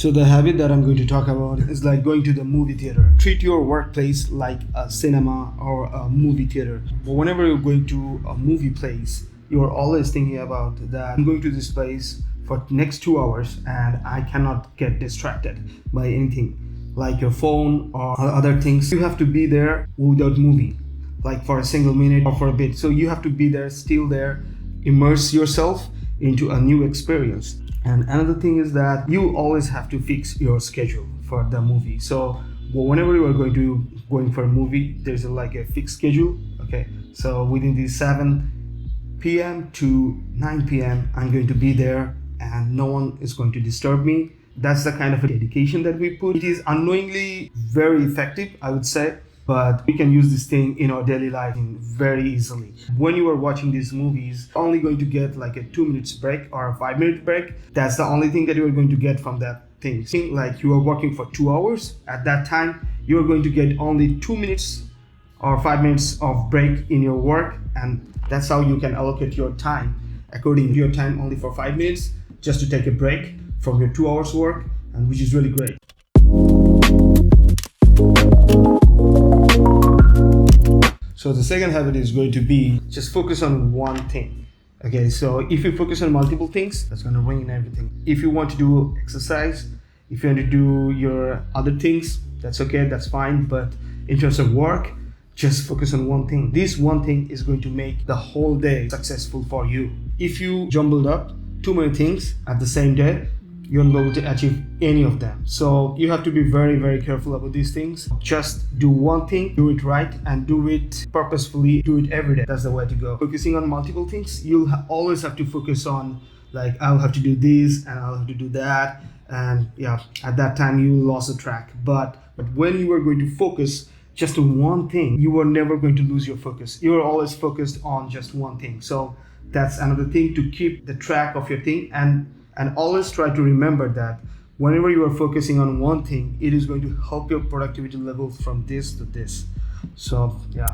So the habit that I'm going to talk about is like going to the movie theater. Treat your workplace like a cinema or a movie theater. But whenever you're going to a movie place, you're always thinking about that I'm going to this place for next 2 hours and I cannot get distracted by anything like your phone or other things. You have to be there without moving, like for a single minute or for a bit. So you have to be there, still there, immerse yourself into a new experience. And another thing is that you always have to fix your schedule for the movie. So whenever you are going for a movie, there's like a fixed schedule. Okay, so within the 7 p.m. to 9 p.m. I'm going to be there and no one is going to disturb me. That's the kind of dedication that we put. It is unknowingly very effective, I would say, but we can use this thing in our daily life very easily. When you are watching these movies, you're only going to get like a 2 minutes break or a 5 minute break. That's the only thing that you are going to get from that thing. Like you are working for 2 hours. At that time, you are going to get only 2 minutes or 5 minutes of break in your work. And that's how you can allocate your time according to your time only for 5 minutes just to take a break from your 2 hours work, and which is really great. So the second habit is going to be just focus on one thing. Okay, so if you focus on multiple things, that's going to ruin everything. If you want to do exercise, if you want to do your other things, that's okay, that's fine. But in terms of work, just focus on one thing. This one thing is going to make the whole day successful for you. If you jumbled up too many things at the same day, you won't be able to achieve any of them. So you have to be very, very careful about these things. Just do one thing, do it right, and do it purposefully, do it every day. That's the way to go. Focusing on multiple things, you'll always have to focus on, like, I'll have to do this and I'll have to do that. And yeah, at that time you lost the track. But when you are going to focus just on one thing, you are never going to lose your focus. You are always focused on just one thing. So that's another thing, to keep the track of your thing, and always try to remember that whenever you are focusing on one thing, it is going to help your productivity level from this to this. So yeah.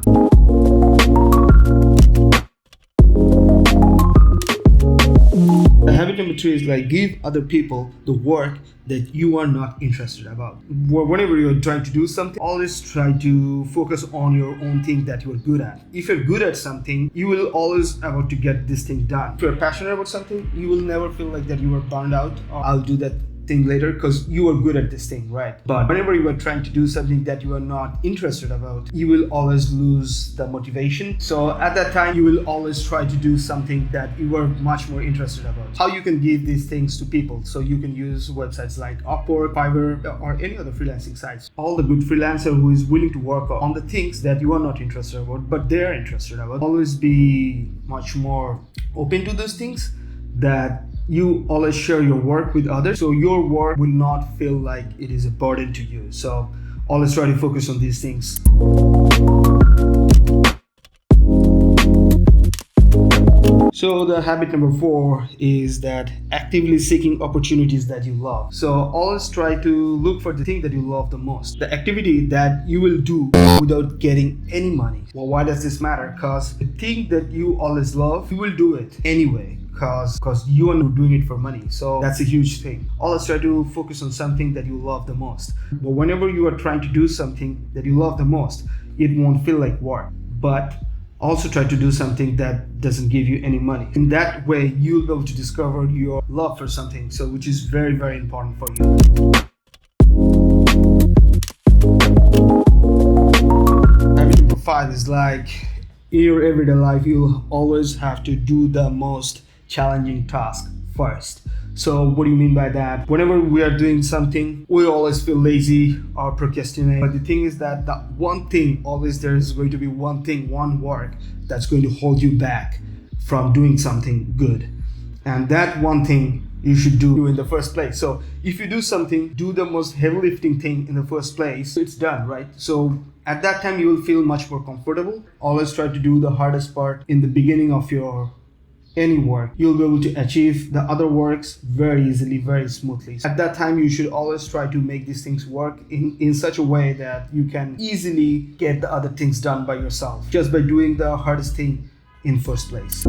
The habit number 3 is like give other people the work that you are not interested about. Whenever you're trying to do something, always try to focus on your own thing that you are good at. If you're good at something, you will always about to get this thing done. If you're passionate about something, you will never feel like that you are burned out or I'll do that thing later, because you are good at this thing, right? But whenever you are trying to do something that you are not interested about, you will always lose the motivation. So at that time, you will always try to do something that you are much more interested about. How you can give these things to people? So you can use websites like Upwork, Fiverr, or any other freelancing sites. All the good freelancer who is willing to work on the things that you are not interested about, but they are interested about. Always be much more open to those things, that you always share your work with others, so your work will not feel like it is a burden to you. So always try to focus on these things. So the habit number 4 is that actively seeking opportunities that you love. So always try to look for the thing that you love the most, the activity that you will do without getting any money. Well, why does this matter? Because the thing that you always love, you will do it anyway, because you are not doing it for money. So that's a huge thing. Always try to focus on something that you love the most. But whenever you are trying to do something that you love the most, it won't feel like work. But also try to do something that doesn't give you any money. In that way, you'll be able to discover your love for something, so which is very, very important for you. Habit number 5 is like, in your everyday life, you'll always have to do the most challenging task first. So what do you mean by that? Whenever we are doing something, we always feel lazy or procrastinate. But the thing is that the one thing, always there is going to be one thing, one work that's going to hold you back from doing something good. And that one thing you should do in the first place. So if you do something, do the most heavy lifting thing in the first place, it's done, right? So at that time, you will feel much more comfortable. Always try to do the hardest part in the beginning of your any work. You'll be able to achieve the other works very easily, very smoothly. At that time, you should always try to make these things work in such a way that you can easily get the other things done by yourself, just by doing the hardest thing in first place.